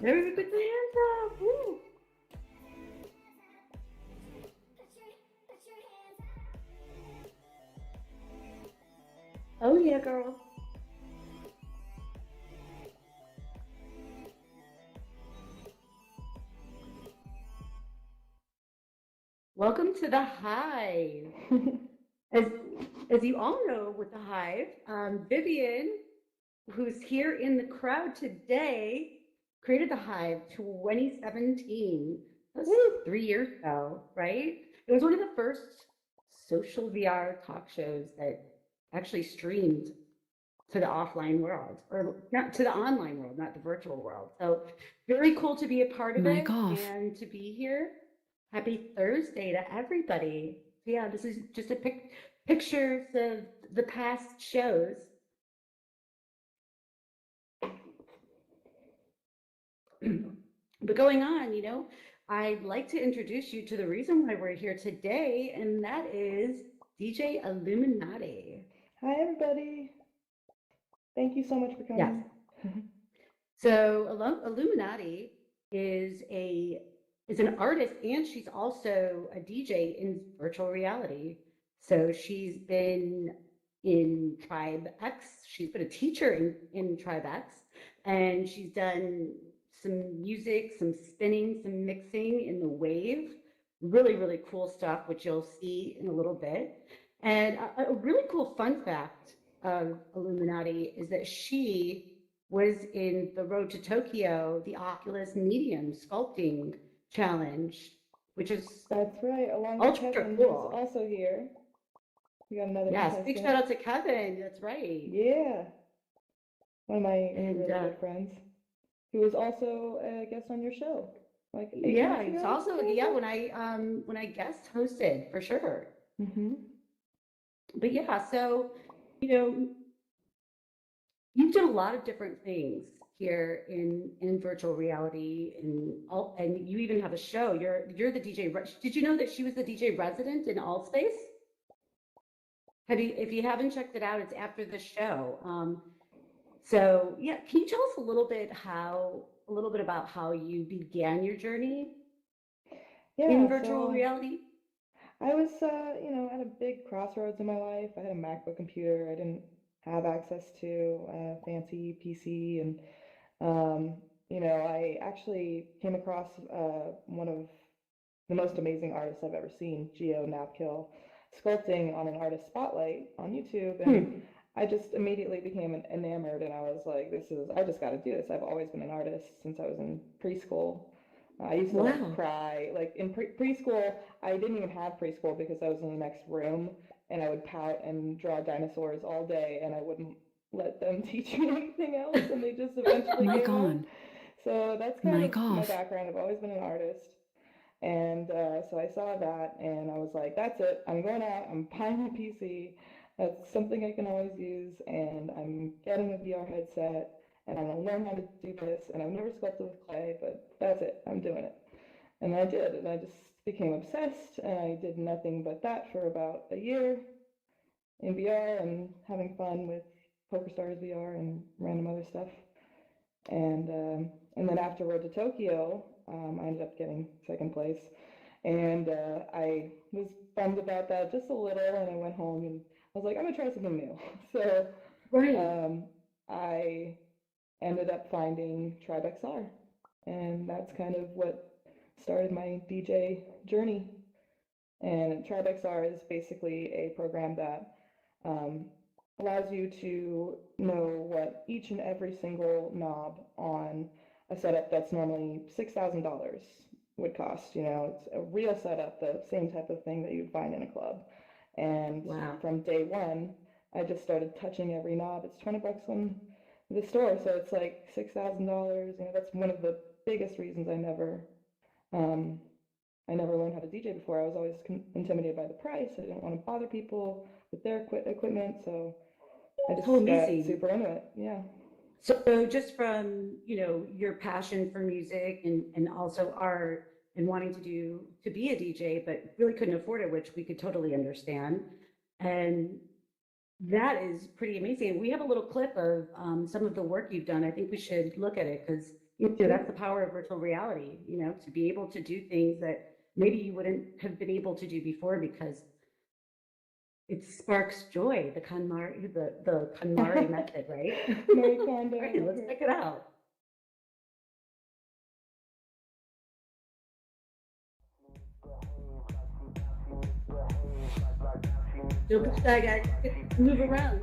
Everybody put their hands up. Woo. Oh yeah, girl. Welcome to the Hive. As as you all know, with the Hive, Vivian, who's here in the crowd today, created the Hive 2017. That was 3 years ago, right? It was one of the first social VR talk shows that actually streamed to the offline world, or not to the online world, not the virtual world. So very cool to be a part of Mic it off. and to be here. Happy Thursday to everybody. So yeah, this is just a pictures of the past shows. But going on, I'd like to introduce you to the reason why we're here today, and that is DJ Illuminatty. Hi, everybody. Thank you so much for Yes. coming. So Illuminati is a is an artist and she's also a DJ in virtual reality. So she's been in Tribe X, she's been a teacher in Tribe X, and she's done some music, some spinning, some mixing in the wave. Really, really cool stuff, which you'll see in a little bit. And a really cool fun fact of Illuminati is that she was in the Road to Tokyo, the Oculus Medium Sculpting Challenge, which is That's right, along with ultra Kevin, who's cool. also here. We got another Yes, big shout contestant. out to Kevin. That's right. Yeah, one of my And really good friends, who was also a guest on your show, like 8 yeah, months it's ago. also yeah when I guest hosted for sure. Mm-hmm. But yeah, so you know you've done a lot of different things here in virtual reality and you even have a show. You're the DJ. Did you know that she was the DJ resident in Altspace? Have you, if you haven't checked it out, it's after the show. So yeah, can you tell us a little bit about how you began your journey in Yeah, virtual so reality? I was, at a big crossroads in my life. I had a MacBook computer. I didn't have access to a fancy PC, and I actually came across one of the most amazing artists I've ever seen, Mckill, sculpting on an artist spotlight on YouTube. And Hmm. I just immediately became enamored, and I was like, I just got to do this. I've always been an artist since I was in preschool. I used to like Wow. cry. Like in preschool, I didn't even have preschool because I was in the next room and I would pout and draw dinosaurs all day and I wouldn't let them teach me anything else and they just eventually Mic gave up. on. So that's kind of Mic my off. background. I've always been an artist. And so I saw that and I was like, that's it. I'm going out. I'm buying a PC. That's something I can always use. And I'm getting a VR headset and I'm going to learn how to do this. And I've never sculpted with clay, but that's it. I'm doing it. And I did. And I just became obsessed. And I did nothing but that for about a year in VR and having fun with PokerStars VR and random other stuff. And then after Road to Tokyo, I ended up getting second place, and I was bummed about that just a little. And I went home and I was like, I'm gonna try something new. So Right. um, I ended up finding Tribe XR, and that's kind of what started my DJ journey. And Tribe XR is basically a program that um, allows you to know what each and every single knob on a setup that's normally $6,000 would cost. It's a real setup, the same type of thing that you'd find in a club. And Wow. from day one, I just started touching every knob. It's 20 bucks on the store, so it's like $6,000. That's one of the biggest reasons um, I never learned how to DJ before. I was always intimidated by the price. I didn't want to bother people with their equipment, so I So just got amazing. super into it. Yeah. So just from, your passion for music and also art and wanting to be a DJ, but really couldn't afford it, which we could totally understand. And that is pretty amazing. We have a little clip of some of the work you've done. I think we should look at it because That's the power of virtual reality, to be able to do things that maybe you wouldn't have been able to do before because it sparks joy, the KonMari method, right? Marie Kondo. All right, let's check it out. Don't be shy, guys. Move around.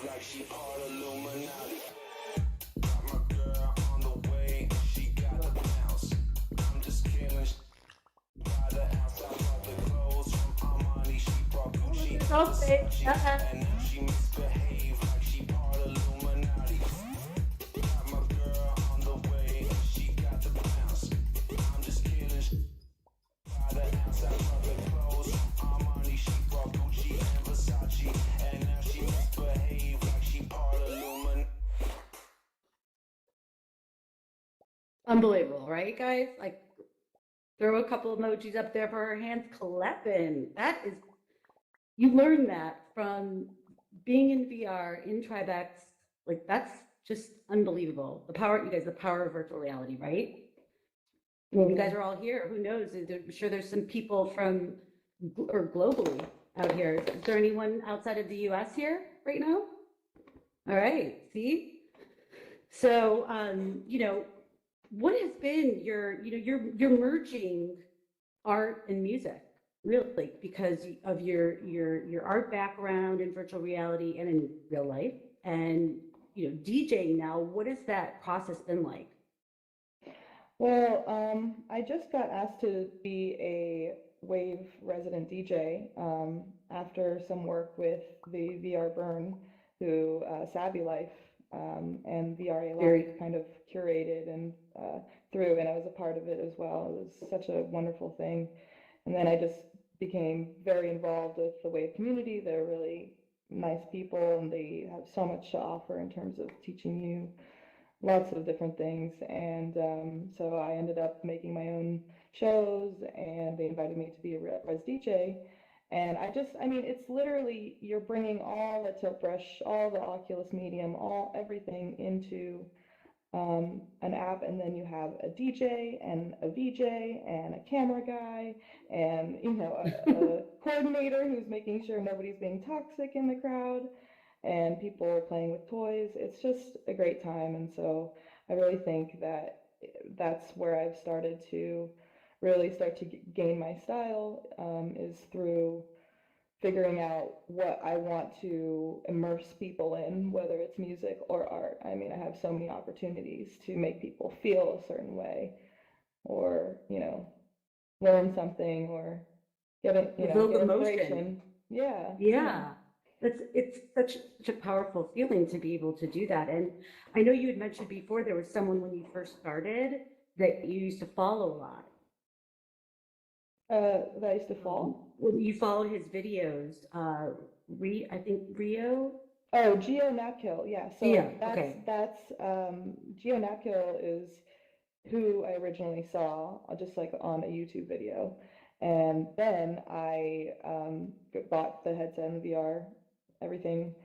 Like she part Illuminati. Got my girl on the way, she got the bounce. I'm just killing. By the outside of the clothes from Armani, she brought Gucci, Versace, and now she misbehaved like she part Illuminati. Got my girl on the way, she got the bounce. I'm just killing. By the outside of the clothes from Armani, she brought Gucci and Versace, and now she misbehaved like she part Illuminati. Unbelievable, right, guys? Like, throw a couple emojis up there for her hands clapping. You learn that from being in VR, in Tribex. Like, that's just unbelievable. The power of virtual reality, right? You guys are all here. Who knows? I'm sure there's some people from, or globally out here. Is there anyone outside of the US here right now? All right, see? So, what has been you're merging art and music, really, because of your art background in virtual reality and in real life, and DJing now. What has that process been like? Well, I just got asked to be a Wave resident DJ after some work with the VR Burn, who Savvy Life and VRA Live kind of curated and through, and I was a part of it as well. It was such a wonderful thing. And then I just became very involved with the Wave community. They're really nice people, and they have so much to offer in terms of teaching you lots of different things. And so I ended up making my own shows, and they invited me to be a res DJ. And it's literally, you're bringing all the tilt brush, all the Oculus medium, everything into an app, and then you have a DJ and a VJ and a camera guy and a coordinator who's making sure nobody's being toxic in the crowd, and people are playing with toys. It's just a great time. And so I really think that that's where I've started to really start to gain my style, is through figuring out what I want to immerse people in, whether it's music or art. I mean, I have so many opportunities to make people feel a certain way, or, learn something, or get inspiration. Yeah. It's such a powerful feeling to be able to do that. And I know you had mentioned before there was someone when you first started that you used to follow a lot. That I used to follow. When you followed his videos, I think Rio. Oh, Mckill. Yeah. So that's Mckill is who I originally saw just like on a YouTube video. And then I bought the headset and VR, everything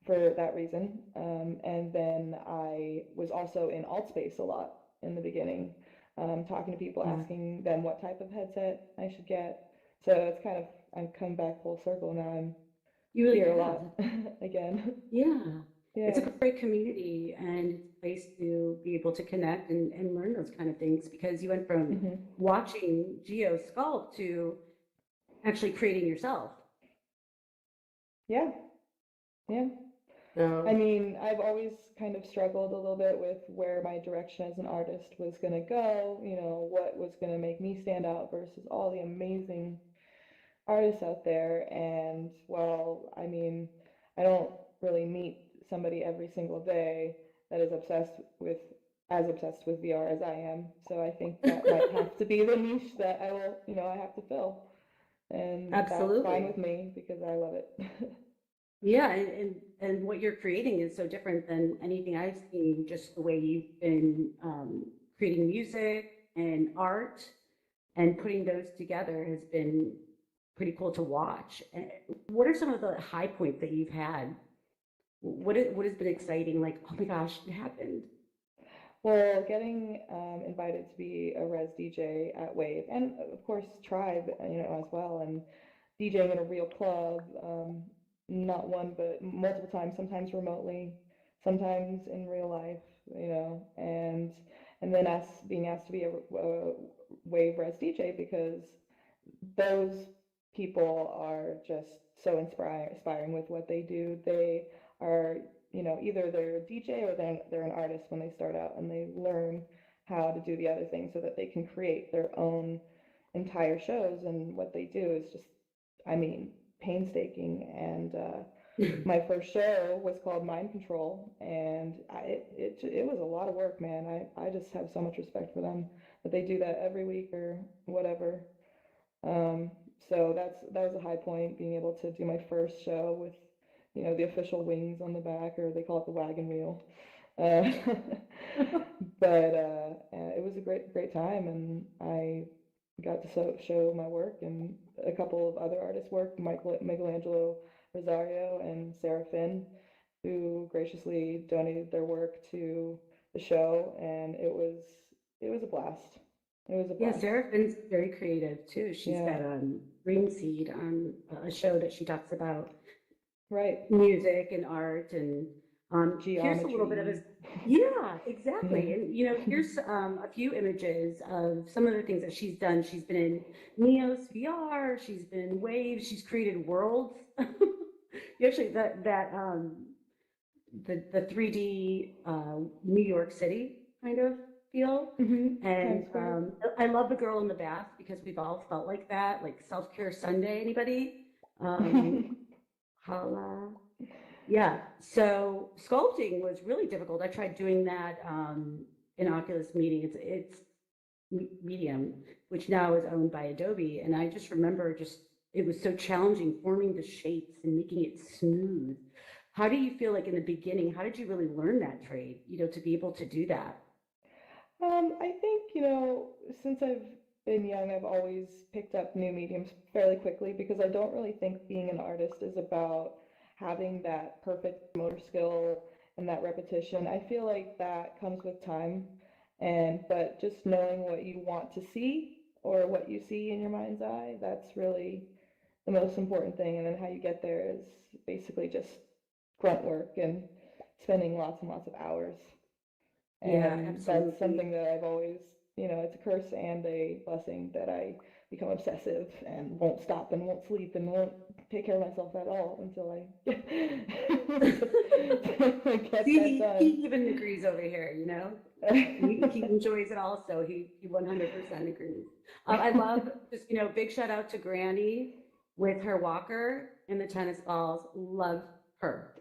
for that reason. And then I was also in Altspace a lot in the beginning, talking to people, asking them what type of headset I should get. So it's kind of, I'm coming back full circle now. I'm here a lot again. Yeah. It's a great community, and it's a place to be able to connect and learn those kind of things, because you went from watching Geo sculpt to actually creating yourself. Yeah. I mean, I've always kind of struggled a little bit with where my direction as an artist was going to go, what was going to make me stand out versus all the amazing artists out there. And well, I mean, I don't really meet somebody every single day that is obsessed with VR as I am. So I think that might have to be the niche that I will, I have to fill. And Absolutely. That's fine with me because I love it. Yeah, and what you're creating is so different than anything I've seen, just the way you've been creating music and art and putting those together has been pretty cool to watch. What are some of the high points that you've had? What has been exciting? Like, oh my gosh, it happened. Well, getting invited to be a res DJ at Wave, and of course Tribe, as well, and DJing in a real club, not one but multiple times, sometimes remotely, sometimes in real life, and then being asked to be a Wave res DJ because those people are just so inspiring with what they do. They are, either they're a DJ or they're an artist when they start out, and they learn how to do the other things so that they can create their own entire shows. And what they do is just, I mean, painstaking. And my first show was called Mind Control, and it was a lot of work, man. I just have so much respect for them that they do that every week or whatever. Um, so that was a high point, being able to do my first show with, the official wings on the back, or they call it the wagon wheel. Uh, but it was a great time, and I got to show my work and a couple of other artists' work, Michelangelo Rosario and Sarah Finn, who graciously donated their work to the show, and it was a blast. It was a Yeah, blast. Sarah Finn's very creative too. She's Yeah, got Green Seed on a show that she talks about right. music and art and here's a little bit of a Geometry. yeah, Yeah. exactly. And here's a few images of some of the things that she's done. She's been in Neos VR, she's been in Waves, she's created worlds. You actually the 3D New York City kind of feel. Times And Square. I love the girl in the bath because we've all felt like that, like self-care Sunday. Anybody? Holla. Yeah. So sculpting was really difficult. I tried doing that in Oculus Meeting. It's Medium, which now is owned by Adobe, and I just remember just it was so challenging forming the shapes and making it smooth. How do you feel like in the beginning? How did you really learn that trade? To be able to do that. I think, since I've been young, I've always picked up new mediums fairly quickly because I don't really think being an artist is about having that perfect motor skill and that repetition. I feel like that comes with time, but just knowing what you want to see or what you see in your mind's eye, that's really the most important thing. And then how you get there is basically just grunt work and spending lots and lots of hours. Yeah, And that's absolutely. something that I've always, it's a curse and a blessing that I become obsessive and won't stop and won't sleep and won't take care of myself at all until I get See, that he done. even agrees over here. He enjoys it also. He 100% agrees. I love just, big shout out to Granny with her walker and the tennis balls. Love her.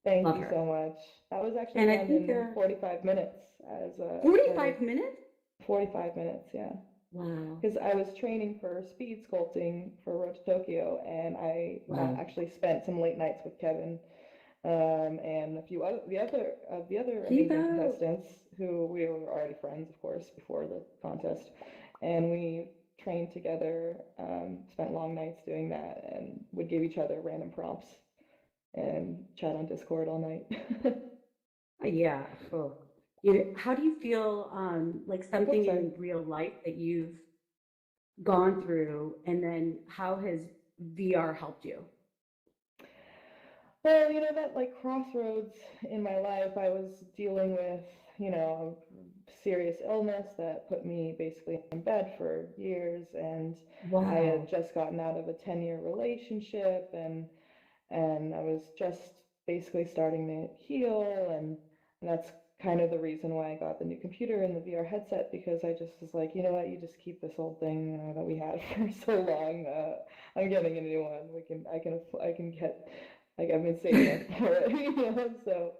Thank Love you her. so much. That was actually And I done think in 45 minutes as part of 45 minutes? 45 minutes, yeah. Wow. Because I was training for speed sculpting for Road to Tokyo, and I Wow. actually spent some late nights with Kevin, and a few other the other amazing Pivo. contestants who we were already friends, of course, before the contest, and we trained together, spent long nights doing that, and would give each other random prompts and chat on Discord all night. Yeah. Oh. How do you feel like Oops, something sorry. in real life that you've gone through, and then how has VR helped you? Well, that like crossroads in my life, I was dealing with, serious illness that put me basically in bed for years, and I had Wow. just gotten out of a 10-year relationship, and I was just basically starting to heal, and that's kind of the reason why I got the new computer and the VR headset, because I just was like, you know what, you just keep this old thing that we had for so long. I'm getting a new one. I can get, like, I've been saving up for it, So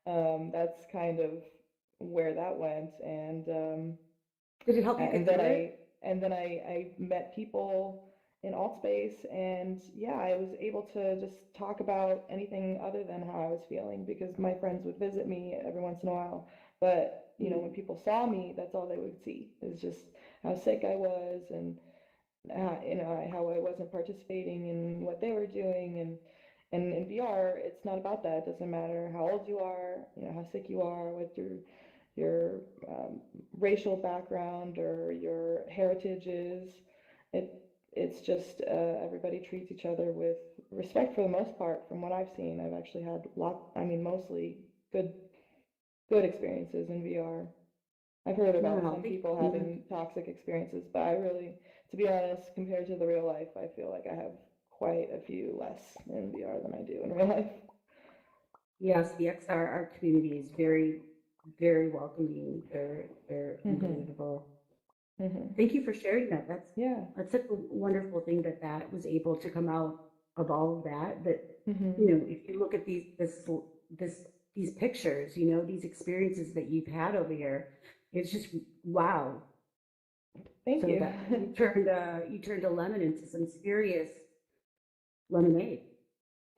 that's kind of where that went, Did it help you and get then through I it? and then I met people in Altspace, and yeah, I was able to just talk about anything other than how I was feeling because my friends would visit me every once in a while. But you know, when people saw me, that's all they would see is just how sick I was and you know, how I wasn't participating in what they were doing. And in VR, it's not about that. It doesn't matter how old you are, you know, how sick you are, what your racial background or your heritage is. It it's just everybody treats each other with respect for the most part. From what I've seen, I've actually had I mean, mostly good good experiences in VR. I've heard about Wow. some people having toxic experiences, but I really, to be honest, compared to the real life, I feel like I have quite a few less in VR than I do in real life. Yes, the XR art community is very, very welcoming. They're Hmm. unbelievable. Hmm. Thank you for sharing that. Yeah. That's such a wonderful thing that that was able to come out of all of that. That Hmm. you know, if you look at this these pictures, you know, these experiences that you've had over here, it's just wow. Thank So you. that you turned a lemon into some serious lemonade.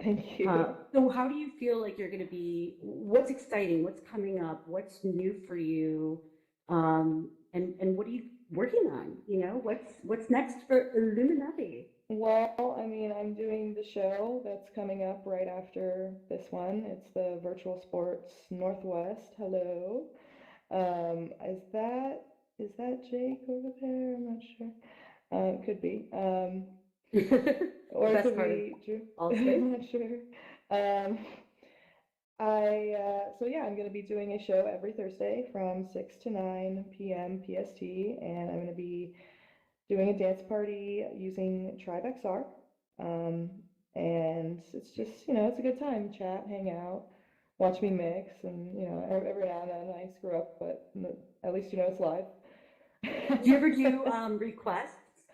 Thank you. So how do you feel like you're going to be? What's exciting? What's coming up? What's new for you? And what are you working on? You know, what's next for Illuminati? Well, I mean, I'm doing the show that's coming up right after this one. It's the Virtual Sports Northwest. Hello. Is that Jake over there? I'm not sure. It could be. The Or it best could part of be Drew. all space. I'm not sure. Um, so yeah, I'm going to be doing a show every Thursday from 6 to 9 p.m. PST, and I'm going to be doing a dance party using Tribe XR. Um, and it's just, you know, it's a good time. Chat, hang out, watch me mix, and, you know, every now and then I screw up, but at least you know it's live. Do you ever do requests?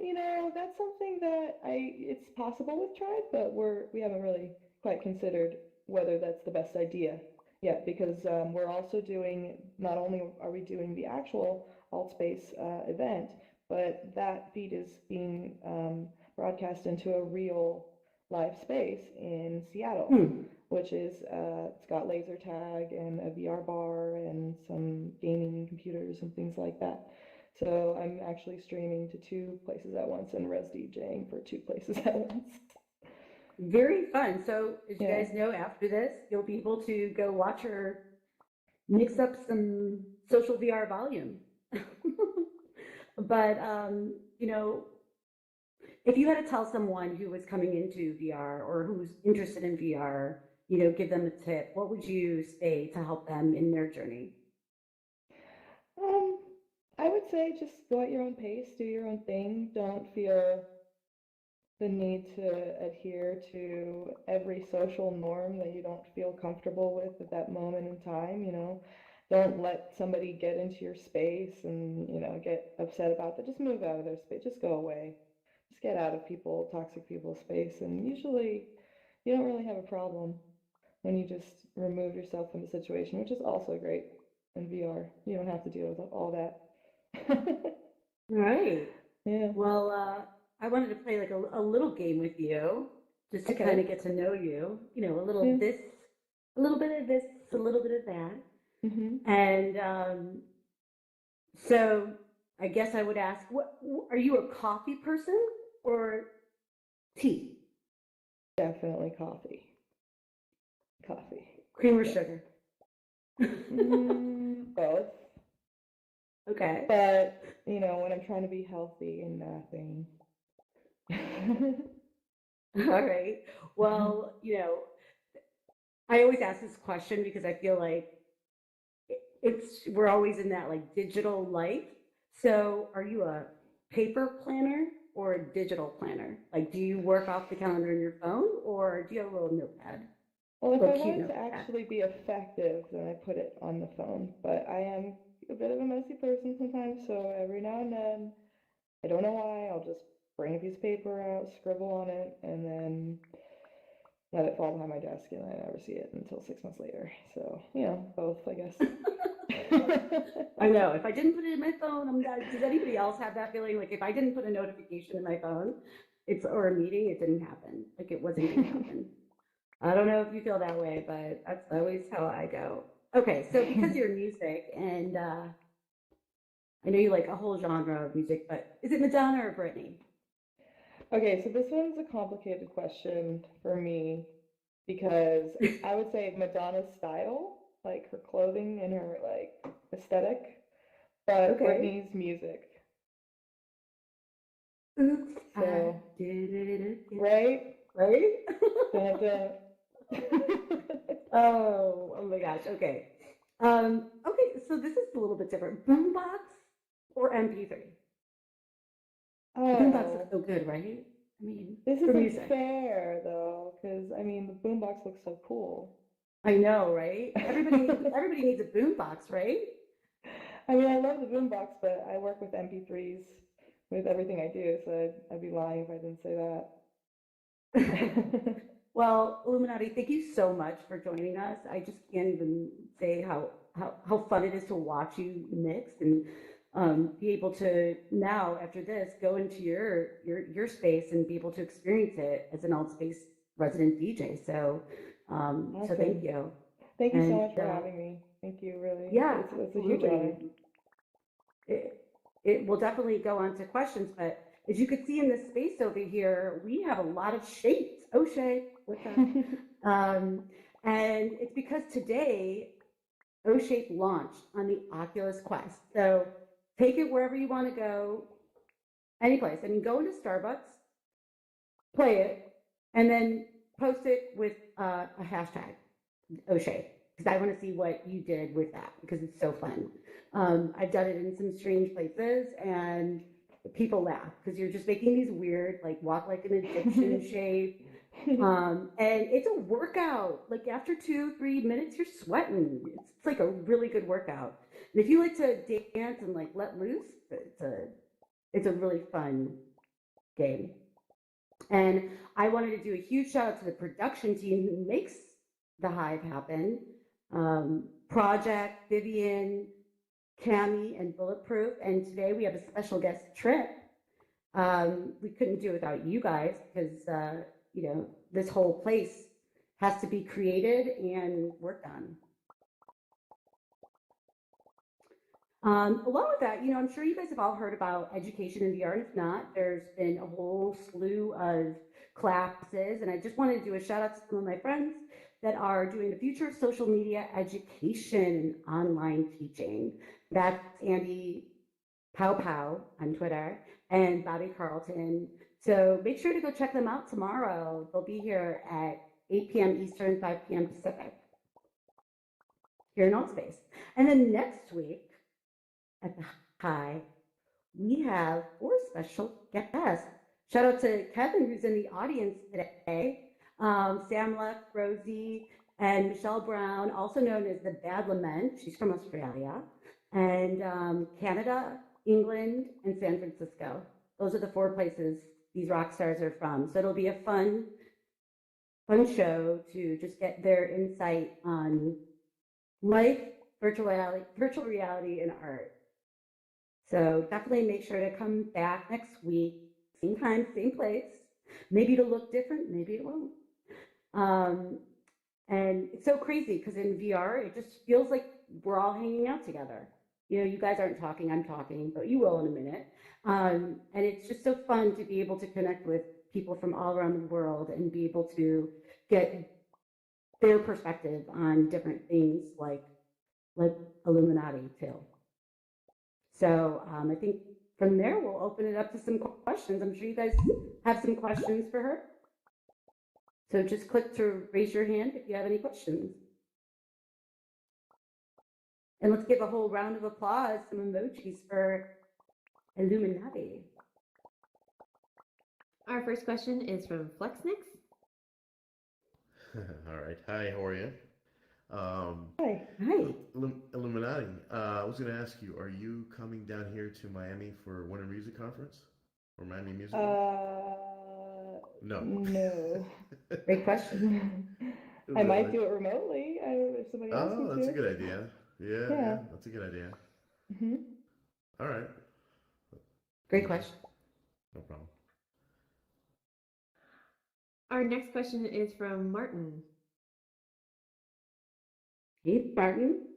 You know, that's something that it's possible with Tribe, but we haven't really quite considered whether that's the best idea yet because we're also doing, not only are we doing the actual Altspace event, but that feed is being broadcast into a real live space in Seattle, Hmm. which is it's got laser tag and a VR bar and some gaming computers and things like that. So I'm actually streaming to two places at once and res DJing for two places at once. Very fun. So, as you Yeah. guys know, after this, you'll be able to go watch her mix up some social VR volume. But you know, if you had to tell someone who was coming into VR or who's interested in VR, you know, give them a tip, what would you say to help them in their journey? Um, I would say just go at your own pace, do your own thing. Don't feel the need to adhere to every social norm that you don't feel comfortable with at that moment in time, you know. Don't let somebody get into your space and, you know, get upset about that. Just move out of their space. Just go away. Just get out of toxic people's space. And usually you don't really have a problem when you just remove yourself from the situation, which is also great in VR. You don't have to deal with all that. Right. Yeah. Well, I wanted to play like a little game with you just to kind Okay. of get to know you, you know, Yeah. a little bit of this, a little bit of that. Hmm. And so I guess I would ask, are you a coffee person or tea? Definitely coffee. Coffee. Cream or Yeah. sugar? Both. Okay. But, you know, when I'm trying to be healthy and nothing. All right. Well, you know, I always ask this question because I feel like we're always in that like digital life. So, are you a paper planner or a digital planner? Like, do you work off the calendar in your phone or do you have a little notepad, Well, if I little cute want it to notepad? actually be effective, then I put it on the phone. But I am a bit of a messy person sometimes, so every now and then, I don't know why, I'll just bring a piece of paper out, scribble on it, and then let it fall behind my desk, and I never see it until 6 months later. So, you know, both, I guess. I know. If I didn't put it in my phone, I'm not, does anybody else have that feeling? Like if I didn't put a notification in my phone, or a meeting, it didn't happen. Like it wasn't going to happen. I don't know if you feel that way, but that's always how I go. Okay, so because you're music, and I know you like a whole genre of music, but is it Madonna or Britney? Okay, so this one's a complicated question for me because I would say Madonna's style, like her clothing and her like aesthetic, but Okay. Britney's music. Oops, I So, did it again. right? Right? Dun, dun. Oh my gosh. Okay. Okay, so this is a little bit different. Boombox or MP3? The boombox looks Oh, so good, right? I mean, this for isn't music. fair though, because I mean the boombox looks so cool. I know, right? Everybody needs a boombox, right? I mean, I love the boombox, but I work with MP3s with everything I do, so I'd be lying if I didn't say that. Well, Illuminati, thank you so much for joining us. I just can't even say how fun it is to watch you mix and be able to now, after this, go into your space and be able to experience it as an Altspace resident DJ. So thank Awesome. you. Thank you so And much for having me. Thank you, really. yeah, It's a huge honor. absolutely. It will definitely go on to questions, but as you can see in this space over here, we have a lot of shapes. Oh, Shay, what's up? And it's because today O-Shape launched on the Oculus Quest. So take it wherever you want to go, any place. I mean, go into Starbucks, play it, and then post it with a hashtag, O'Shea, because I want to see what you did with that because it's so fun. I've done it in some strange places, and people laugh because you're just making these weird, like walk like an Egyptian shape. And it's a workout. Like after 2, 3 minutes, you're sweating. It's like a really good workout. And if you like to dance and like let loose, it's a really fun game. And I wanted to do a huge shout out to the production team who makes the Hive happen. Project, Vivian, Cami, and Bulletproof. And today we have a special guest, Trip. We couldn't do it without you guys because, this whole place has to be created and worked on. Along with that, I'm sure you guys have all heard about education in VR, and if not, there's been a whole slew of classes, and I just wanted to do a shout out to some of my friends that are doing the future of social media education and online teaching. That's Andy Pow Pow on Twitter and Bobby Carlton. So make sure to go check them out tomorrow. They'll be here at 8 p.m. Eastern, 5 p.m. Pacific here in Altspace. And then next week, at the High, we have 4 special guests. Shout out to Kevin, who's in the audience today, Sam Luck, Rosie, and Michelle Brown, also known as the Bad Lament. She's from Australia, and Canada, England, and San Francisco. Those are the 4 places these rock stars are from. So it'll be a fun show to just get their insight on life, virtual reality, and art. So definitely make sure to come back next week, same time, same place. Maybe it'll look different, maybe it won't. And it's so crazy because in VR, it just feels like we're all hanging out together. You guys aren't talking, I'm talking, but you will in a minute. And it's just so fun to be able to connect with people from all around the world and be able to get their perspective on different things like Illuminati too. So I think from there, we'll open it up to some questions. I'm sure you guys have some questions for her. So just click to raise your hand if you have any questions. And let's give a whole round of applause, some emojis for Illuminati. Our first question is from Flexnix. All right. Hi, how are you? Hi. Hi. Illuminati. I was going to ask you, are you coming down here to Miami for Winter Music Conference? Or Miami Music Week? No. No. Great question. I might do it remotely if somebody asks me Oh, that's to. a good idea. Yeah, Yeah. that's a good idea. Hmm. All right. Great Thank you. question. No problem. Our next question is from Martin. Hey, Martin,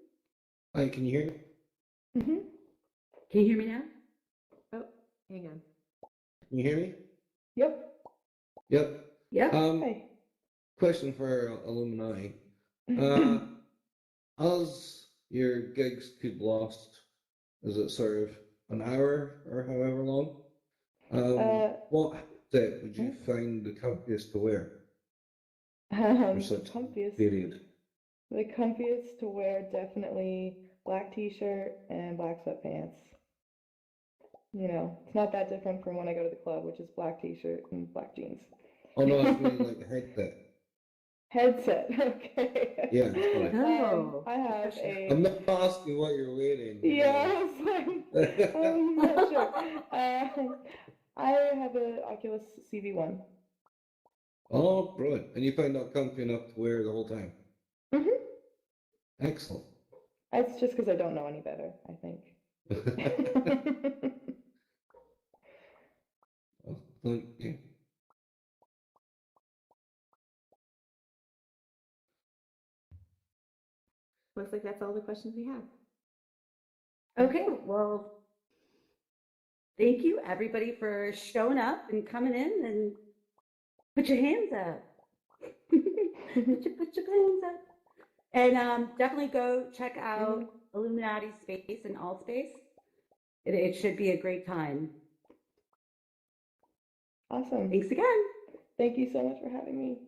Hi, can you hear me? Hmm. can you hear me now? Oh, hang on. Can you hear me? Yep. Yep. Yep. Hi. Question for Illuminati. As your gigs could last, is it sort of an hour or however long? What headset would you find the comfiest to wear for The such a comfiest. period? The comfiest to wear, definitely black t-shirt and black sweatpants. You know, it's not that different from when I go to the club, which is black t-shirt and black jeans. Oh no, I mean like the headset. Headset, okay. Yeah, sorry. Oh, I have good question. I'm a, not asking what you're wearing. yeah, I was like, I'm not sure. I have an Oculus CV1. Oh, brilliant. And you find that comfy enough to wear the whole time? Hmm. Excellent. It's just because I don't know any better, I think. Well, thank you. Looks like that's all the questions we have. Okay, well, thank you everybody for showing up and coming in and put your hands up. Put your hands up. And definitely go check out Illuminati Space and Altspace. It should be a great time. Awesome. Thanks again. Thank you so much for having me.